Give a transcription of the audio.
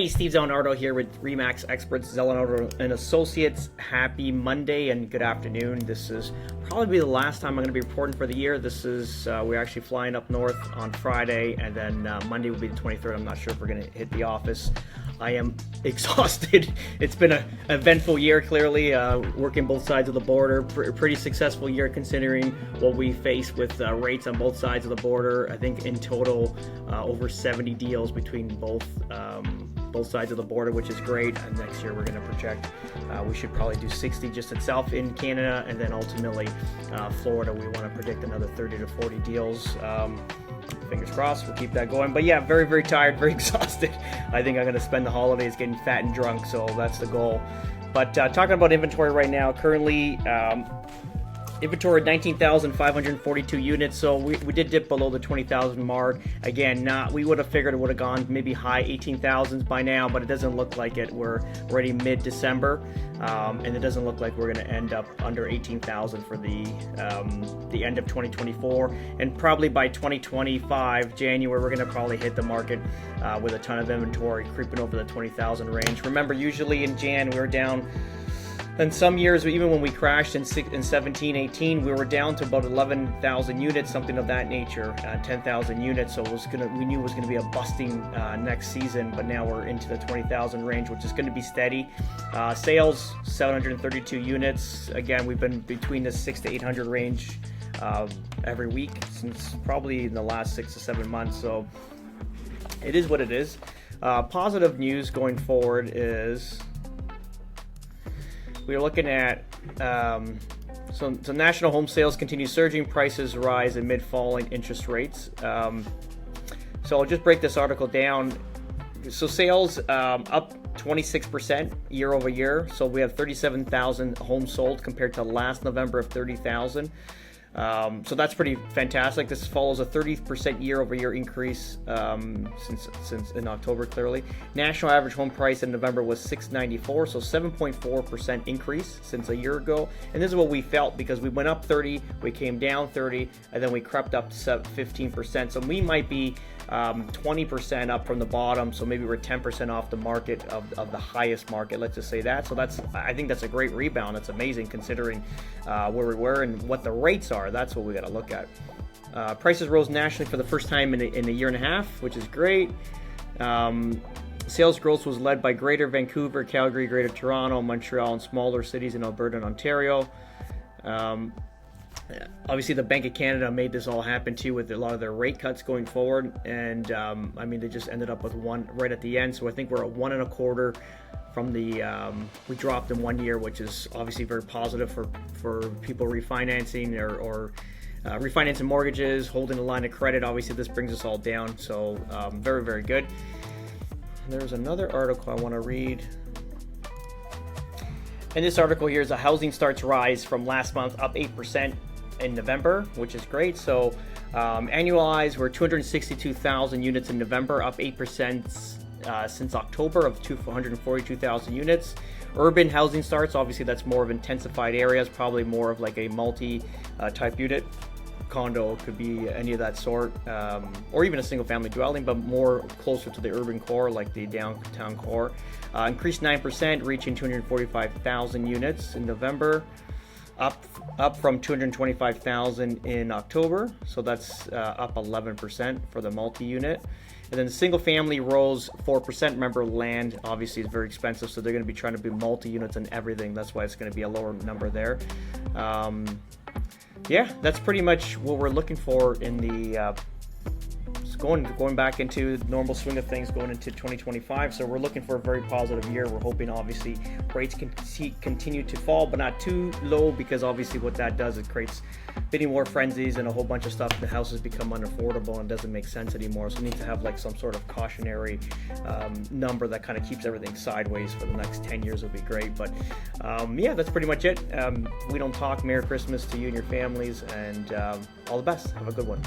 Hey, Steve Zalunardo here with Remax experts, Zalunardo and Associates. Happy Monday and good afternoon. This is probably the last time I'm going to be reporting for the year. We're actually flying up north on Friday, and then Monday will be the 23rd. I'm not sure if we're going to hit the office. I am exhausted. It's been an eventful year, clearly, working both sides of the border. Pretty successful year considering what we face with rates on both sides of the border. I think in total, over 70 deals between both sides of the border, which is great. And next year we're going to project we should probably do 60 just itself in Canada, and then ultimately Florida, we want to predict another 30 to 40 deals. Fingers crossed, we'll keep that going. But yeah, very, very tired, very exhausted. I think I'm going to spend the holidays getting fat and drunk, so that's the goal. But talking about inventory right now, currently inventory at 19,542 units, so we did dip below the 20,000 mark. Again, we would have figured it would have gone maybe high 18,000s by now, but it doesn't look like it. We're already mid-December, and it doesn't look like we're going to end up under 18,000 for the end of 2024. And probably by 2025, January, we're going to probably hit the market with a ton of inventory creeping over the 20,000 range. Remember, usually in Jan, we were down. And some years, even when we crashed in 17, 18, we were down to about 11,000 units, something of that nature, 10,000 units. So we knew it was going to be a busting next season, but now we're into the 20,000 range, which is going to be steady. Sales, 732 units. Again, we've been between the 600 to 800 range every week since probably in the last 6 to 7 months. So it is what it is. Positive news going forward is we're looking at so national home sales continue surging, prices rise amid falling interest rates. So I'll just break this article down. So sales up 26% year over year. So we have 37,000 homes sold compared to last November of 30,000. So that's pretty fantastic. This follows a 30% year-over-year increase since in October. Clearly, national average home price in November was $694, so 7.4% increase since a year ago. And this is what we felt because we went up 30, we came down 30, and then we crept up to 15%. So we might be 20% up from the bottom. So maybe we're 10% off the market of the highest market. Let's just say that. So I think that's a great rebound. That's amazing considering where we were and what the rates are. That's what we got to look at. Prices rose nationally for the first time in a year and a half, which is great. Sales growth was led by Greater Vancouver, Calgary, Greater Toronto, Montreal, and smaller cities in Alberta and Ontario. Obviously, the Bank of Canada made this all happen too with a lot of their rate cuts going forward, and they just ended up with one right at the end. So I think we're at 1.25 from the we dropped in 1 year, which is obviously very positive for people refinancing or refinancing mortgages, holding a line of credit. Obviously, this brings us all down. So very, very good. There's another article I want to read. And this article here is a housing starts rise from last month, up 8% in November, which is great. So annualized, we're 262,000 units in November, up 8% since October of 242,000 units. Urban housing starts, obviously that's more of intensified areas, probably more of like a multi-type unit. Condo could be any of that sort, or even a single family dwelling, but more closer to the urban core, like the downtown core. Increased 9%, reaching 245,000 units in November, up from 225,000 in October. So that's up 11% for the multi-unit. And then the single family rose 4%. Remember, land obviously is very expensive, so they're going to be trying to do multi-units and everything. That's why it's going to be a lower number there. Yeah, that's pretty much what we're looking for in the going back into the normal swing of things going into 2025. So we're looking for a very positive year. We're hoping obviously rates can continue to fall, but not too low, because obviously what that does, it creates bidding war frenzies and a whole bunch of stuff. The houses become unaffordable and doesn't make sense anymore. So we need to have like some sort of cautionary number that kind of keeps everything sideways for the next 10 years would be great. But yeah, that's pretty much it. We don't talk. Merry Christmas to you and your families, and all the best. Have a good one.